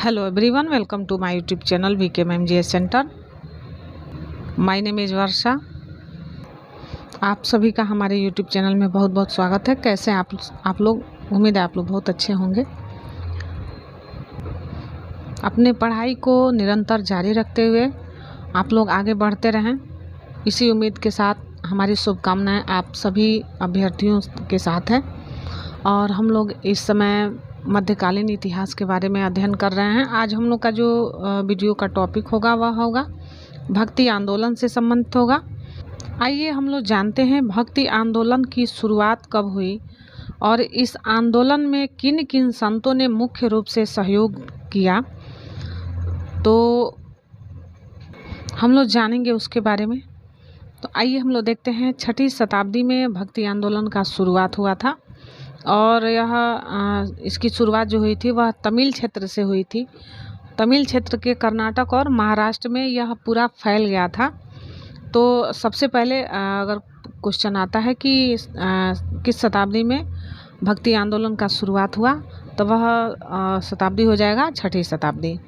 Hello everyone, welcome to my YouTube channel VKMMGS Center. My name is वर्षा। आप सभी का हमारे YouTube चैनल में बहुत बहुत स्वागत है। कैसे हैं आप लोग? उम्मीद है आप लोग बहुत अच्छे होंगे। अपने पढ़ाई को निरंतर जारी रखते हुए आप लोग आगे बढ़ते रहें, इसी उम्मीद के साथ हमारी शुभकामनाएं आप सभी अभ्यर्थियों के साथ है। और हम लोग इस समय मध्यकालीन इतिहास के बारे में अध्ययन कर रहे हैं। आज हम लोग का जो वीडियो का टॉपिक होगा वह होगा भक्ति आंदोलन से संबंधित होगा। आइए हम लोग जानते हैं भक्ति आंदोलन की शुरुआत कब हुई और इस आंदोलन में किन किन संतों ने मुख्य रूप से सहयोग किया, तो हम लोग जानेंगे उसके बारे में। तो आइए हम लोग देखते हैं 6वीं शताब्दी में भक्ति आंदोलन का शुरुआत हुआ था और इसकी शुरुआत जो हुई थी वह तमिल क्षेत्र से हुई थी। तमिल क्षेत्र के कर्नाटक और महाराष्ट्र में यह पूरा फैल गया था। तो सबसे पहले अगर क्वेश्चन आता है कि किस शताब्दी में भक्ति आंदोलन का शुरुआत हुआ, तो वह शताब्दी हो जाएगा 6वीं शताब्दी।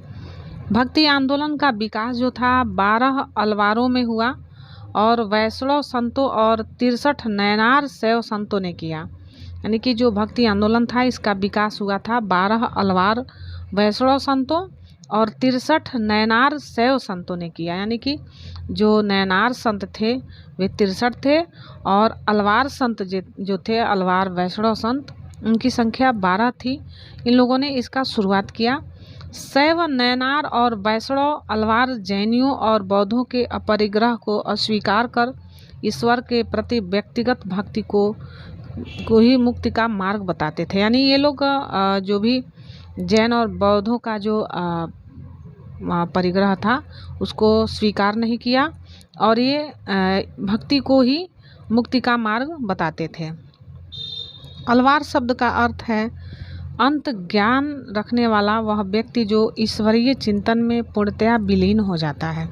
भक्ति आंदोलन का विकास जो था 12 अलवारों में हुआ और वैष्णव संतों और 63 नयनार शैव संतों ने किया। यानी कि जो भक्ति आंदोलन था इसका विकास हुआ था 12 अलवार वैष्णव संतों और 63 नयनार शैव संतों ने किया। यानी कि जो नयनार संत थे वे 63 थे और अलवार संत जो थे अलवार वैष्णव संत, उनकी संख्या 12 थी। इन लोगों ने इसका शुरुआत किया। शैव, नयनार और वैष्णव अलवार जैनियों और बौद्धों के अपरिग्रह को अस्वीकार कर ईश्वर के प्रति व्यक्तिगत भक्ति को ही मुक्ति का मार्ग बताते थे। यानी ये लोग जो भी जैन और बौद्धों का जो परिग्रह था उसको स्वीकार नहीं किया और ये भक्ति को ही मुक्ति का मार्ग बताते थे। अलवार शब्द का अर्थ है अंत ज्ञान रखने वाला वह व्यक्ति जो ईश्वरीय चिंतन में पूर्णतया विलीन हो जाता है।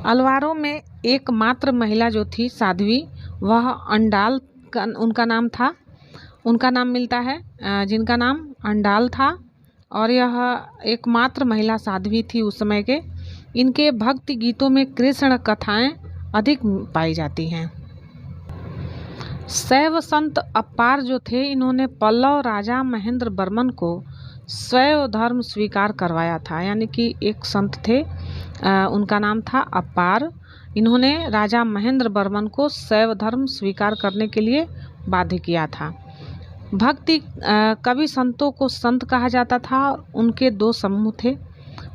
अलवारों में एकमात्र महिला जो थी साध्वी, वह अंडाल उनका नाम था। उनका नाम मिलता है जिनका नाम अंडाल था और यह एकमात्र महिला साध्वी थी उस समय के। इनके भक्ति गीतों में कृष्ण कथाएं अधिक पाई जाती हैं। शैव संत अप्पार जो थे, इन्होंने पल्लव राजा महेंद्र वर्मन को शैव धर्म स्वीकार करवाया था। यानी कि एक संत थे, उनका नाम था अप्पार। इन्होंने राजा महेंद्र वर्मन को शैव धर्म स्वीकार करने के लिए बाध्य किया था। भक्ति कवि संतों को संत कहा जाता था। उनके 2 समूह थे।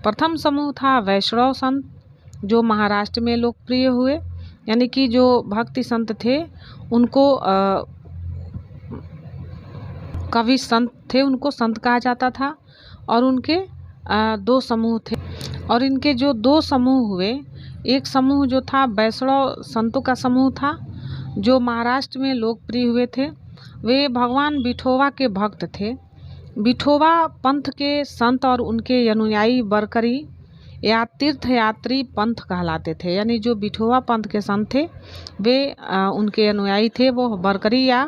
प्रथम समूह था वैष्णव संत जो महाराष्ट्र में लोकप्रिय हुए। यानी कि जो भक्ति संत थे उनको कवि संत थे, उनको संत कहा जाता था और उनके 2 समूह थे। और इनके जो 2 समूह हुए, एक समूह जो था वैष्णव संतों का समूह था जो महाराष्ट्र में लोकप्रिय हुए थे। वे भगवान विठोबा के भक्त थे। विठोबा पंथ के संत और उनके अनुयायी बरकरी या तीर्थयात्री पंथ कहलाते थे। यानी जो विठोबा पंथ के संत थे वे उनके अनुयायी थे, वो बरकरी या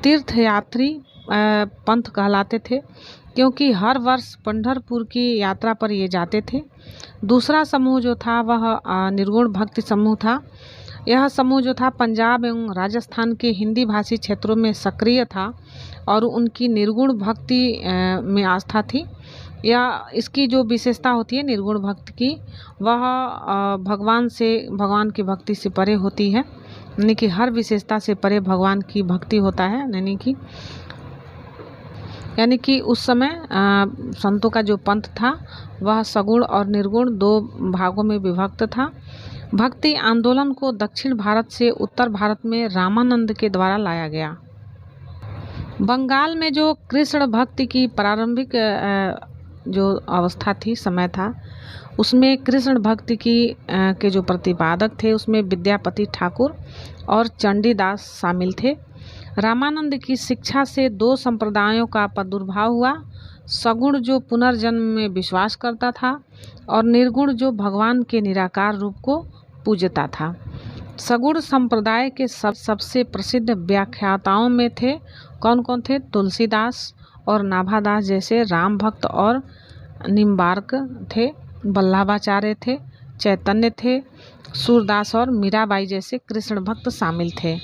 तीर्थयात्री पंथ कहलाते थे, क्योंकि हर वर्ष पंढरपुर की यात्रा पर ये जाते थे। दूसरा समूह जो था वह निर्गुण भक्ति समूह था। यह समूह जो था पंजाब एवं राजस्थान के हिंदी भाषी क्षेत्रों में सक्रिय था और उनकी निर्गुण भक्ति में आस्था थी। या इसकी जो विशेषता होती है निर्गुण भक्ति की, वह भगवान की भक्ति से परे होती है। यानी कि हर विशेषता से परे भगवान की भक्ति होता है। यानी कि उस समय संतों का जो पंथ था वह सगुण और निर्गुण 2 भागों में विभक्त था। भक्ति आंदोलन को दक्षिण भारत से उत्तर भारत में रामानंद के द्वारा लाया गया। बंगाल में जो कृष्ण भक्ति की प्रारंभिक जो अवस्था थी, समय था, उसमें कृष्ण भक्ति के जो प्रतिपादक थे उसमें विद्यापति ठाकुर और चंडीदास शामिल थे। रामानंद की शिक्षा से 2 संप्रदायों का प्रादुर्भाव हुआ। सगुण जो पुनर्जन्म में विश्वास करता था और निर्गुण जो भगवान के निराकार रूप को पूजता था। सगुण संप्रदाय के सबसे प्रसिद्ध व्याख्याताओं में थे कौन कौन थे? तुलसीदास और नाभादास जैसे राम भक्त और निम्बार्क थे, वल्लभाचार्य थे, चैतन्य थे, सूरदास और मीराबाई जैसे कृष्ण भक्त शामिल थे।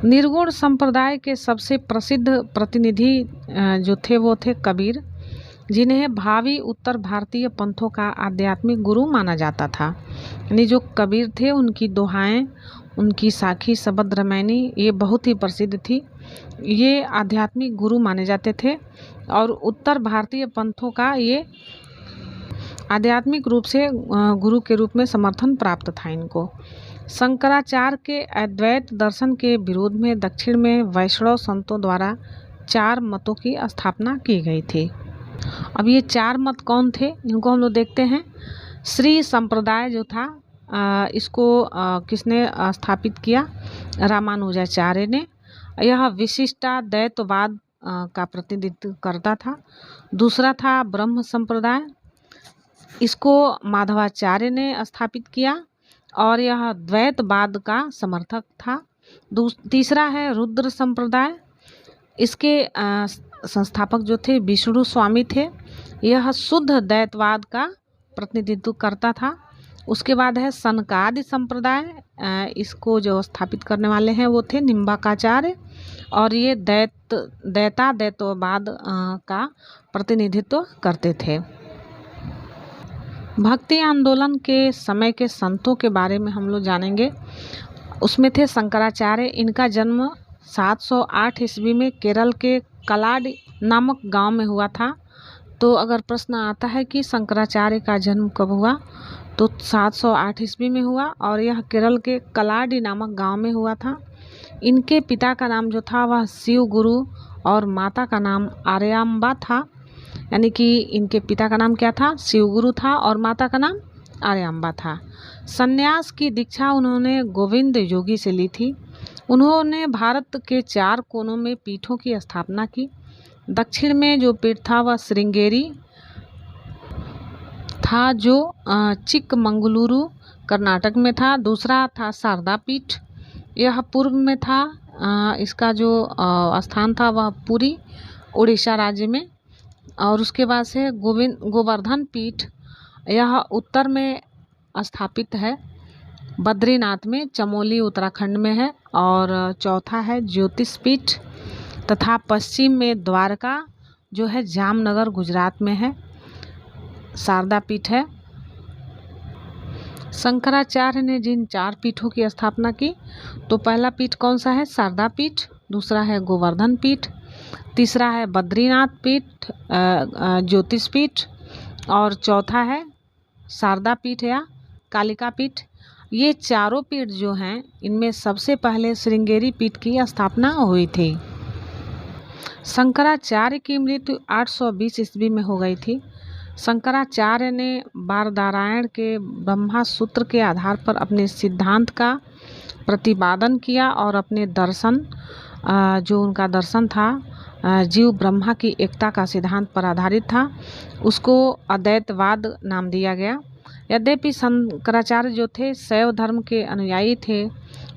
निर्गुण संप्रदाय के सबसे प्रसिद्ध प्रतिनिधि जो थे वो थे कबीर, जिन्हें भावी उत्तर भारतीय पंथों का आध्यात्मिक गुरु माना जाता था। यानी जो कबीर थे उनकी दोहाएं, उनकी साखी शबद रामायणी ये बहुत ही प्रसिद्ध थी। ये आध्यात्मिक गुरु माने जाते थे और उत्तर भारतीय पंथों का ये आध्यात्मिक रूप से गुरु के रूप में समर्थन प्राप्त था इनको। शंकराचार्य के अद्वैत दर्शन के विरोध में दक्षिण में वैष्णव संतों द्वारा 4 मतों की स्थापना की गई थी। अब ये 4 मत कौन थे, इनको हम लोग देखते हैं। श्री संप्रदाय जो था इसको किसने स्थापित किया? रामानुजाचार्य ने। यह विशिष्टाद्वैतवाद का प्रतिनिधित्व करता था। दूसरा था ब्रह्म संप्रदाय, इसको माधवाचार्य ने स्थापित किया और यह द्वैतवाद का समर्थक था। तीसरा है रुद्र संप्रदाय, इसके संस्थापक जो थे विष्णु स्वामी थे, यह शुद्ध द्वैतवाद का प्रतिनिधित्व करता था। उसके बाद है सनकादि संप्रदाय, इसको जो स्थापित करने वाले हैं वो थे निम्बार्काचार्य और ये द्वैतवाद का प्रतिनिधित्व करते थे। भक्ति आंदोलन के समय के संतों के बारे में हम लोग जानेंगे। उसमें थे शंकराचार्य, इनका जन्म 708 ईस्वी में केरल के कलाड नामक गांव में हुआ था। तो अगर प्रश्न आता है कि शंकराचार्य का जन्म कब हुआ, तो 708 ईस्वी में हुआ और यह केरल के कलाडी नामक गांव में हुआ था। इनके पिता का नाम जो था वह शिव गुरु और माता का नाम आर्यांबा था। यानी कि इनके पिता का नाम क्या था? शिवगुरु था और माता का नाम आर्यांबा था। संन्यास की दीक्षा उन्होंने गोविंद योगी से ली थी। उन्होंने भारत के 4 कोनों में पीठों की स्थापना की। दक्षिण में जो पीठ था वह श्रृंगेरी था जो चिकमंगलुरु कर्नाटक में था। दूसरा था शारदा पीठ, यह पूर्व में था। इसका जो स्थान था वह पुरी उड़ीसा राज्य में। और उसके बाद से गोवर्धन पीठ, यह उत्तर में स्थापित है बद्रीनाथ में, चमोली उत्तराखंड में है। और चौथा है ज्योतिष पीठ तथा पश्चिम में द्वारका जो है जामनगर गुजरात में है, शारदा पीठ है। शंकराचार्य ने जिन 4 पीठों की स्थापना की, तो पहला पीठ कौन सा है? शारदा पीठ, दूसरा है गोवर्धन पीठ, तीसरा है बद्रीनाथ पीठ ज्योतिष पीठ और चौथा है शारदा पीठ या कालिका पीठ। ये चारों पीठ जो हैं इनमें सबसे पहले श्रृंगेरी पीठ की स्थापना हुई थी। शंकराचार्य की मृत्यु 820 ईस्वी में हो गई थी। शंकराचार्य ने बारदारायण के ब्रह्मा सूत्र के आधार पर अपने सिद्धांत का प्रतिपादन किया और अपने दर्शन जो उनका दर्शन था जीव ब्रह्मा की एकता का सिद्धांत पर आधारित था, उसको अद्वैतवाद नाम दिया गया। यद्यपि शंकराचार्य जो थे शैव धर्म के अनुयायी थे,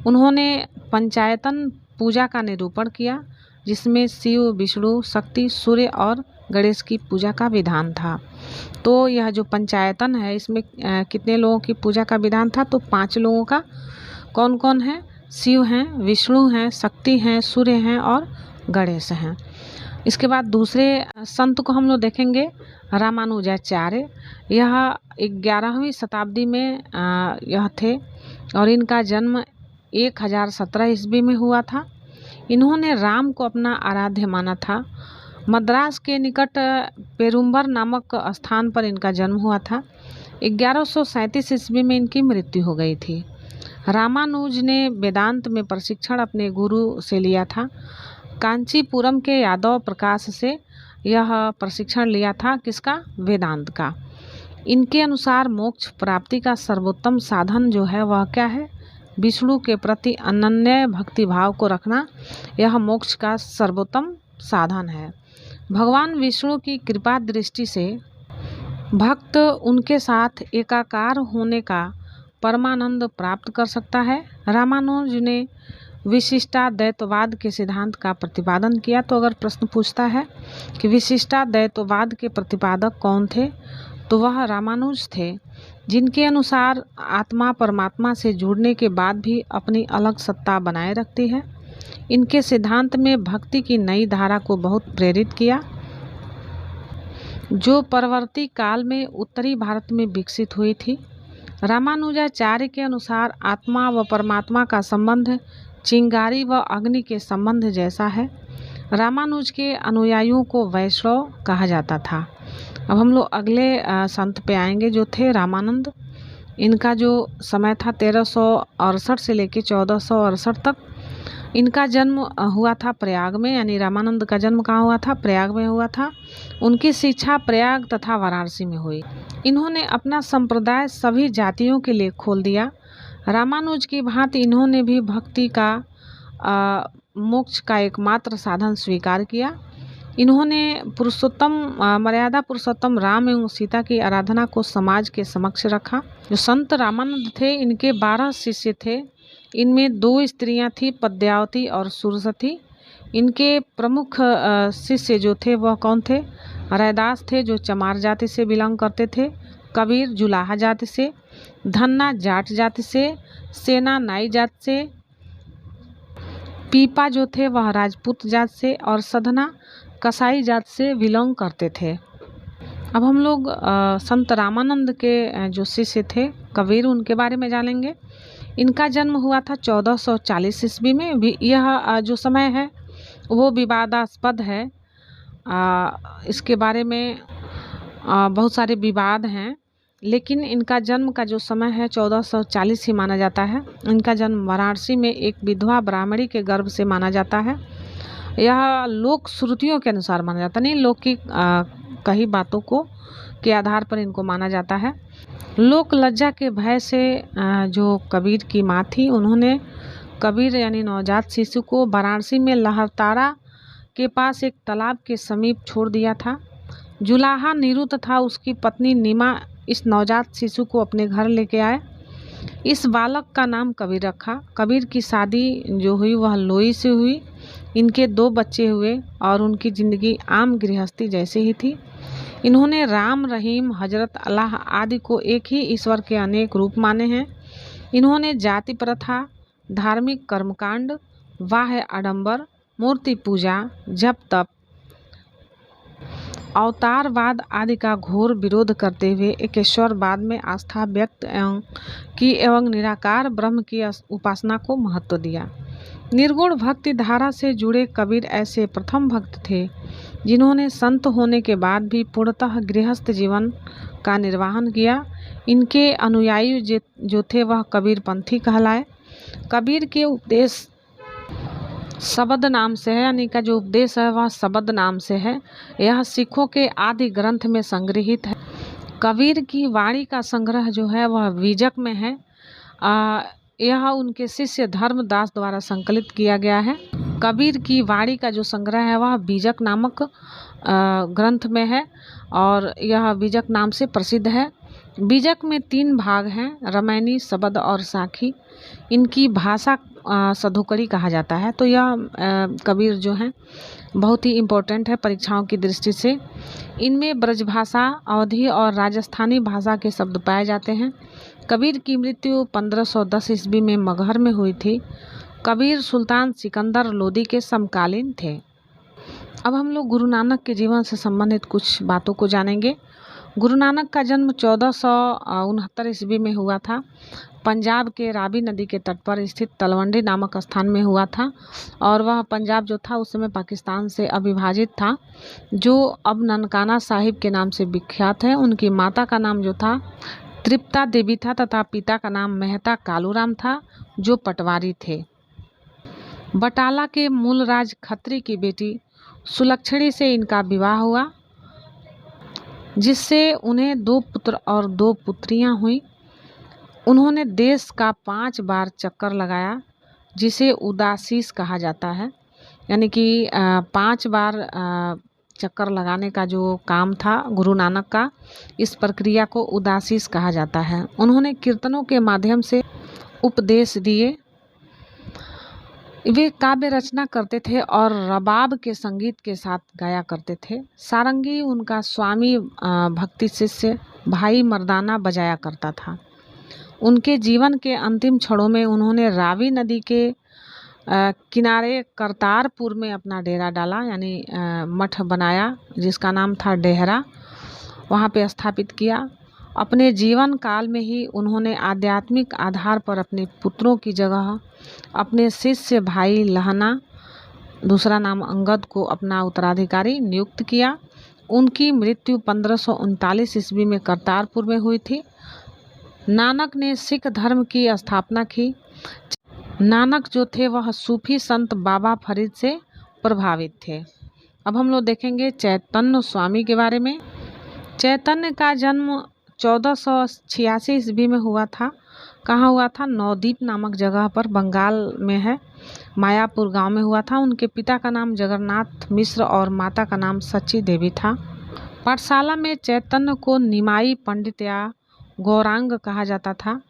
उन्होंने पंचायतन पूजा का निरूपण किया, जिसमें शिव, विष्णु, शक्ति, सूर्य और गणेश की पूजा का विधान था। तो यह जो पंचायतन है इसमें कितने लोगों की पूजा का विधान था? तो 5 लोगों का। कौन कौन है? शिव हैं, विष्णु हैं, शक्ति हैं, सूर्य हैं और गणेश हैं। इसके बाद दूसरे संत को हम लोग देखेंगे रामानुजाचार्य। यह 11वीं शताब्दी में यह थे और इनका जन्म 1017 ईस्वी में हुआ था। इन्होंने राम को अपना आराध्य माना था। मद्रास के निकट पेरुम्बर नामक स्थान पर इनका जन्म हुआ था। 1137 ईस्वी में इनकी मृत्यु हो गई थी। रामानुज ने वेदांत में प्रशिक्षण अपने गुरु से लिया था। कांचीपुरम के यादव प्रकाश से यह प्रशिक्षण लिया था। किसका? वेदांत का। इनके अनुसार मोक्ष प्राप्ति का सर्वोत्तम साधन जो है वह क्या है? विष्णु के प्रति अनन्य भक्ति भाव को रखना, यह मोक्ष का सर्वोत्तम साधन है। भगवान विष्णु की कृपा दृष्टि से भक्त उनके साथ एकाकार होने का परमानंद प्राप्त कर सकता है। रामानुज ने विशिष्टाद्वैतवाद के सिद्धांत का प्रतिपादन किया। तो अगर प्रश्न पूछता है कि विशिष्टाद्वैतवाद के प्रतिपादक कौन थे, तो वह रामानुज थे, जिनके अनुसार आत्मा परमात्मा से जुड़ने के बाद भी अपनी अलग सत्ता बनाए रखती है। इनके सिद्धांत में भक्ति की नई धारा को बहुत प्रेरित किया, जो परवर्ती काल में उत्तरी भारत में विकसित हुई थी। रामानुजाचार्य के अनुसार आत्मा व परमात्मा का संबंध चिंगारी व अग्नि के संबंध जैसा है। रामानुज के अनुयायियों को वैष्णव कहा जाता था। अब हम लोग अगले संत पे आएंगे, जो थे रामानंद। इनका जो समय था 1368 से लेकर 1468 तक। इनका जन्म हुआ था प्रयाग में, यानी रामानंद का जन्म कहाँ हुआ था? प्रयाग में हुआ था। उनकी शिक्षा प्रयाग तथा वाराणसी में हुई। इन्होंने अपना संप्रदाय सभी जातियों के लिए खोल दिया। रामानुज की भांति इन्होंने भी भक्ति का मोक्ष का एकमात्र साधन स्वीकार किया। इन्होंने मर्यादा पुरुषोत्तम राम एवं सीता की आराधना को समाज के समक्ष रखा। जो संत रामानंद थे, इनके 12 शिष्य थे। इनमें 2 स्त्रियां थी, पद्यावती और सुरसती। इनके प्रमुख शिष्य जो थे वह कौन थे? रैदास थे, जो चमार जाति से बिलोंग करते थे। कबीर जुलाहा जाति से, धन्ना जाट जाति से, सेना नाई जात से, पीपा जो थे वह राजपूत जात से, और सधना कसाई जात से बिलोंग करते थे। अब हम लोग संत रामानंद के जो शिष्य थे कबीर, उनके बारे में जानेंगे। इनका जन्म हुआ था 1440 ईस्वी में। यह जो समय है वो विवादास्पद है। इसके बारे में बहुत सारे विवाद हैं, लेकिन इनका जन्म का जो समय है 1440 ही माना जाता है। इनका जन्म वाराणसी में एक विधवा ब्राह्मणी के गर्भ से माना जाता है। यह लोक श्रुतियों के अनुसार माना जाता, नहीं लौकिक कई बातों को के आधार पर इनको माना जाता है। लोक लज्जा के भय से जो कबीर की माँ थी, उन्होंने कबीर यानी नवजात शिशु को वाराणसी में लहरतारा के पास एक तालाब के समीप छोड़ दिया था। जुलाहा नीरू तथा उसकी पत्नी नीमा इस नवजात शिशु को अपने घर लेके आए। इस बालक का नाम कबीर रखा। कबीर की शादी जो हुई वह लोई से हुई। इनके 2 बच्चे हुए और उनकी ज़िंदगी आम गृहस्थी जैसी ही थी। इन्होंने राम, रहीम, हजरत, अल्लाह आदि को एक ही ईश्वर के अनेक रूप माने हैं। इन्होंने जाति प्रथा, धार्मिक कर्मकांड, बाह्य आडंबर, मूर्ति पूजा, जप तप, अवतारवाद आदि का घोर विरोध करते हुए एकेश्वरवाद में आस्था व्यक्त एवं निराकार ब्रह्म की उपासना को महत्व दिया। निर्गुण भक्ति धारा से जुड़े कबीर ऐसे प्रथम भक्त थे जिन्होंने संत होने के बाद भी पूर्णतः गृहस्थ जीवन का निर्वाहन किया। इनके अनुयायी जो थे वह कबीरपंथी कहलाए। कबीर के उपदेश शब्द नाम से है, यानी का जो उपदेश है वह शब्द नाम से है। यह सिखों के आदि ग्रंथ में संग्रहित है। कबीर की वाणी का संग्रह जो है वह बीजक में है। यह उनके शिष्य धर्मदास द्वारा संकलित किया गया है। कबीर की वाणी का जो संग्रह है वह बीजक नामक ग्रंथ में है और यह बीजक नाम से प्रसिद्ध है। बीजक में 3 भाग हैं, रामायणी, शब्द और साखी। इनकी भाषा सधुकड़ी कहा जाता है। तो यह कबीर जो हैं बहुत ही इम्पोर्टेंट है परीक्षाओं की दृष्टि से। इनमें ब्रजभाषा, अवधी और राजस्थानी भाषा के शब्द पाए जाते हैं। कबीर की मृत्यु 1510 ईस्वी में मगहर में हुई थी। कबीर सुल्तान सिकंदर लोदी के समकालीन थे। अब हम लोग गुरु नानक के जीवन से संबंधित कुछ बातों को जानेंगे। गुरु नानक का जन्म 1469 ईस्वी में हुआ था। पंजाब के रावी नदी के तट पर स्थित तलवंडी नामक स्थान में हुआ था और वह पंजाब जो था उस समय पाकिस्तान से अविभाजित था, जो अब ननकाना साहिब के नाम से विख्यात है। उनकी माता का नाम जो था तृप्ता देवी था तथा पिता का नाम मेहता कालूराम था, जो पटवारी थे। बटाला के मूलराज खत्री की बेटी सुलक्षणी से इनका विवाह हुआ, जिससे उन्हें 2 पुत्र और 2 पुत्रियां हुई। उन्होंने देश का 5 बार चक्कर लगाया, जिसे उदासीस कहा जाता है, यानी कि 5 बार चक्कर लगाने का जो काम था गुरु नानक का, इस प्रक्रिया को उदासीस कहा जाता है। उन्होंने कीर्तनों के माध्यम से उपदेश दिए। वे काव्य रचना करते थे और रबाब के संगीत के साथ गाया करते थे। सारंगी उनका स्वामी भक्ति शिष्य भाई मर्दाना बजाया करता था। उनके जीवन के अंतिम क्षणों में उन्होंने रावी नदी के किनारे करतारपुर में अपना डेरा डाला, यानी मठ बनाया जिसका नाम था डेहरा, वहाँ पे स्थापित किया। अपने जीवन काल में ही उन्होंने आध्यात्मिक आधार पर अपने पुत्रों की जगह अपने शिष्य भाई लहना, दूसरा नाम अंगद, को अपना उत्तराधिकारी नियुक्त किया। उनकी मृत्यु 1539 ईस्वी में करतारपुर में हुई थी। नानक ने सिख धर्म की स्थापना की। नानक जो थे वह सूफी संत बाबा फरीद से प्रभावित थे। अब हम लोग देखेंगे चैतन्य स्वामी के बारे में। चैतन्य का जन्म 1486 ईस्वी में हुआ था। कहाँ हुआ था? नवद्वीप नामक जगह पर, बंगाल में है, मायापुर गांव में हुआ था। उनके पिता का नाम जगन्नाथ मिश्र और माता का नाम सच्ची देवी था। पाठशाला में चैतन्य को निमाई पंडित या गौरांग कहा जाता था।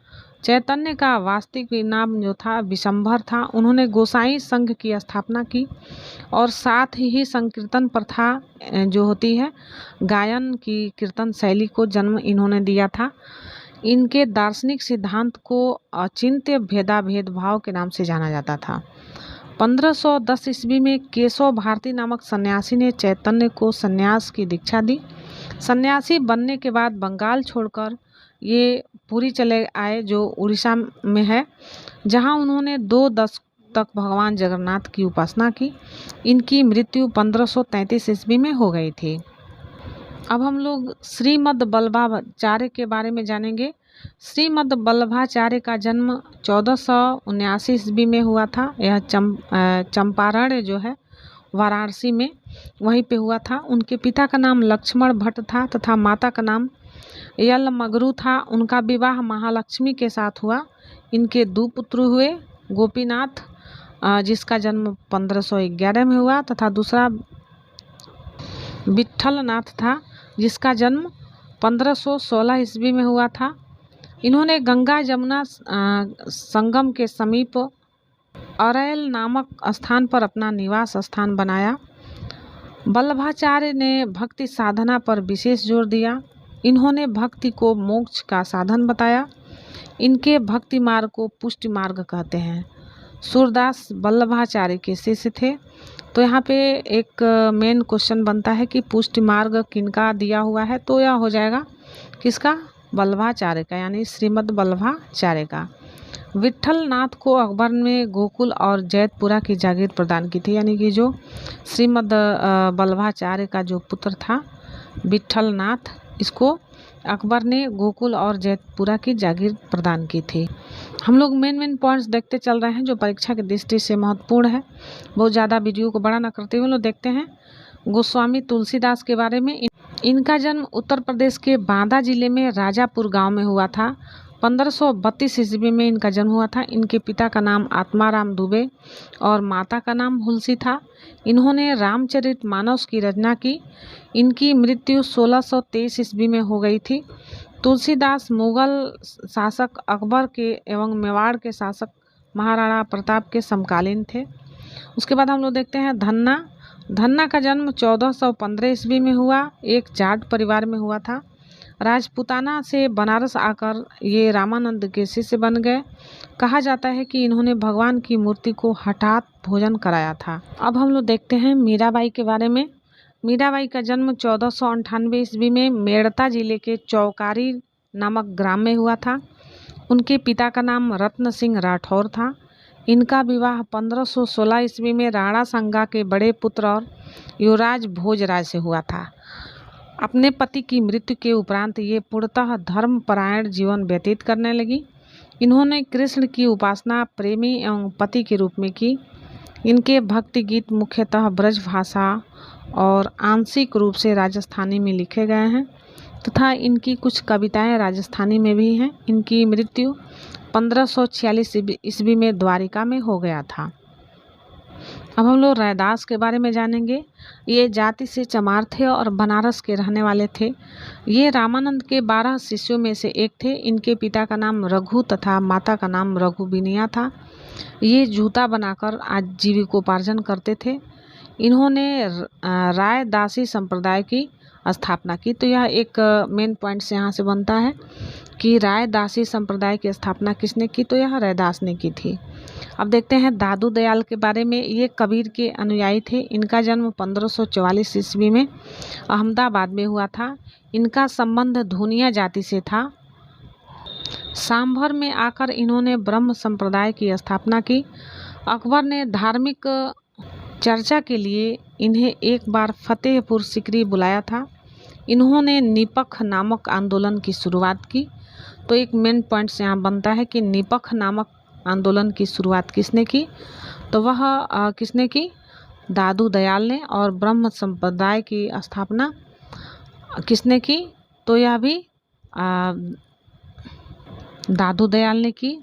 चैतन्य का वास्तविक नाम जो था विशंभर था। उन्होंने गोसाई संघ की स्थापना की और साथ ही संकीर्तन प्रथा जो होती है, गायन की कीर्तन शैली को जन्म इन्होंने दिया था। इनके दार्शनिक सिद्धांत को अचिंत्य भेदाभेद भाव के नाम से जाना जाता था। 1510 ईस्वी में केशव भारती नामक सन्यासी ने चैतन्य को सन्यास की दीक्षा दी। सन्यासी बनने के बाद बंगाल छोड़कर ये पुरी चले आए जो उड़ीसा में है, जहां उन्होंने 2 दशक तक भगवान जगन्नाथ की उपासना की। इनकी मृत्यु 1533 ईस्वी में हो गई थी। अब हम लोग श्रीमद् वल्लभाचार्य के बारे में जानेंगे। श्रीमद् वल्लभाचार्य का जन्म 1479 ईस्वी में हुआ था। यह चंपारण जो है वाराणसी में, वहीं पे हुआ था। उनके पिता का नाम लक्ष्मण भट्ट था तथा माता का नाम यलमगरू था। उनका विवाह महालक्ष्मी के साथ हुआ। इनके 2 पुत्र हुए, गोपीनाथ जिसका जन्म 1511 में हुआ तथा दूसरा विट्ठलनाथ था जिसका जन्म 1516 ईस्वी में हुआ था। इन्होंने गंगा जमुना संगम के समीप अरैल नामक स्थान पर अपना निवास स्थान बनाया। वल्लभाचार्य ने भक्ति साधना पर विशेष जोर दिया। इन्होंने भक्ति को मोक्ष का साधन बताया। इनके भक्ति मार्ग को पुष्टि मार्ग कहते हैं। सूरदास वल्लभाचार्य के शिष्य थे। तो यहाँ पे एक मेन क्वेश्चन बनता है कि पुष्टि मार्ग किनका दिया हुआ है, तो यह हो जाएगा किसका? वल्लभाचार्य का, यानी श्रीमद् वल्लभाचार्य का। विट्ठलनाथ को अकबर ने गोकुल और जैतपुरा की जागीर प्रदान की थी, यानी कि जो श्रीमद् वल्लभाचार्य का जो पुत्र था विट्ठलनाथ, इसको अकबर ने गोकुल और जैतपुरा की जागीर प्रदान की थी। हम लोग मेन पॉइंट्स देखते चल रहे हैं जो परीक्षा की दृष्टि से महत्वपूर्ण है। बहुत ज़्यादा वीडियो को बड़ा न करते हुए लोग देखते हैं गोस्वामी तुलसीदास के बारे में। इनका जन्म उत्तर प्रदेश के बांदा जिले में राजापुर गांव में हुआ था। 1532 ईस्वी में इनका जन्म हुआ था। इनके पिता का नाम आत्माराम दुबे और माता का नाम हुलसी था। इन्होंने रामचरितमानस की रचना की। इनकी मृत्यु 1623 ईस्वी में हो गई थी। तुलसीदास मुगल शासक अकबर के एवं मेवाड़ के शासक महाराणा प्रताप के समकालीन थे। उसके बाद हम लोग देखते हैं धन्ना का जन्म 1415 ईस्वी में हुआ। एक जाट परिवार में हुआ था। राजपूताना से बनारस आकर ये रामानंद के शिष्य बन गए। कहा जाता है कि इन्होंने भगवान की मूर्ति को हठात भोजन कराया था। अब हम लोग देखते हैं मीराबाई के बारे में। मीराबाई का जन्म 1498 ईस्वी में मेड़ता जिले के चौकारी नामक ग्राम में हुआ था। उनके पिता का नाम रत्न सिंह राठौर था। इनका विवाह 1516 ईस्वी में राणा संगा के बड़े पुत्र और युवराज भोजराज से हुआ था। अपने पति की मृत्यु के उपरांत ये पूर्णतः धर्मपरायण जीवन व्यतीत करने लगी। इन्होंने कृष्ण की उपासना प्रेमी एवं पति के रूप में की। इनके भक्ति गीत मुख्यतः ब्रज भाषा और आंशिक रूप से राजस्थानी में लिखे गए हैं तथा इनकी कुछ कविताएं राजस्थानी में भी हैं। इनकी मृत्यु 1546 ईस्वी में द्वारिका में हो गया था। अब हम लोग रैदास के बारे में जानेंगे। ये जाति से चमार थे और बनारस के रहने वाले थे। ये रामानंद के 12 शिष्यों में से एक थे। इनके पिता का नाम रघु तथा माता का नाम रघुबिनिया था। ये जूता बनाकर आजीविकोपार्जन करते थे। इन्होंने राय दासी संप्रदाय की स्थापना की। तो यह एक मेन पॉइंट्स यहाँ से बनता है कि राय दासी संप्रदाय की स्थापना किसने की, तो यह रैदास ने की थी। अब देखते हैं दादू दयाल के बारे में। ये कबीर के अनुयायी थे। इनका जन्म 1544 ईस्वी में अहमदाबाद में हुआ था। इनका संबंध धुनिया जाति से था। सांभर में आकर इन्होंने ब्रह्म संप्रदाय की स्थापना की। अकबर ने धार्मिक चर्चा के लिए इन्हें एक बार फतेहपुर सिकरी बुलाया था। इन्होंने निपख नामक आंदोलन की शुरुआत की। तो एक मेन पॉइंट्स यहाँ बनता है कि निपख नामक आंदोलन की शुरुआत किसने की, तो वह किसने की, दादू दयाल ने। और ब्रह्म संप्रदाय की स्थापना किसने की, तो यह भी दादू दयाल ने की।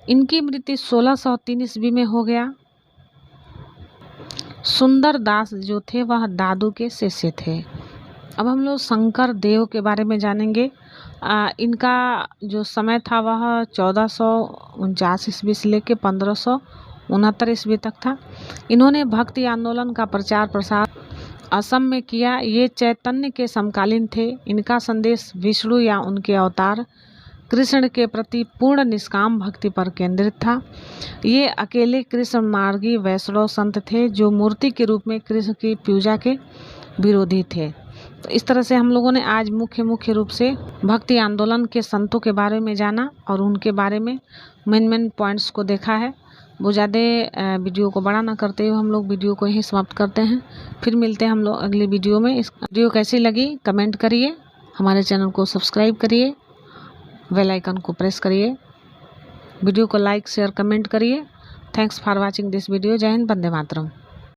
इनकी मृत्यु 1603 ईस्वी में हो गया। सुंदर दास जो थे वह दादू के शिष्य थे। अब हम लोग शंकर देव के बारे में जानेंगे। इनका जो समय था वह 1449 ईस्वी से लेकर 1569 ईस्वी तक था। इन्होंने भक्ति आंदोलन का प्रचार प्रसार असम में किया। ये चैतन्य के समकालीन थे। इनका संदेश विष्णु या उनके अवतार कृष्ण के प्रति पूर्ण निष्काम भक्ति पर केंद्रित था। ये अकेले कृष्ण मार्गी वैष्णव संत थे जो मूर्ति के रूप में कृष्ण की पूजा के विरोधी थे। तो इस तरह से हम लोगों ने आज मुख्य रूप से भक्ति आंदोलन के संतों के बारे में जाना और उनके बारे में मेन पॉइंट्स को देखा है। वो ज़्यादा वीडियो को बड़ा ना करते हुए हम लोग वीडियो को यहीं समाप्त करते हैं। फिर मिलते हैं हम लोग अगली वीडियो में। इस वीडियो कैसी लगी कमेंट करिए, हमारे चैनल को सब्सक्राइब करिए, बेल आइकन को प्रेस करिए, वीडियो को लाइक शेयर कमेंट करिए। Thanks for watching this video. जय हिंद, वंदे मातरम।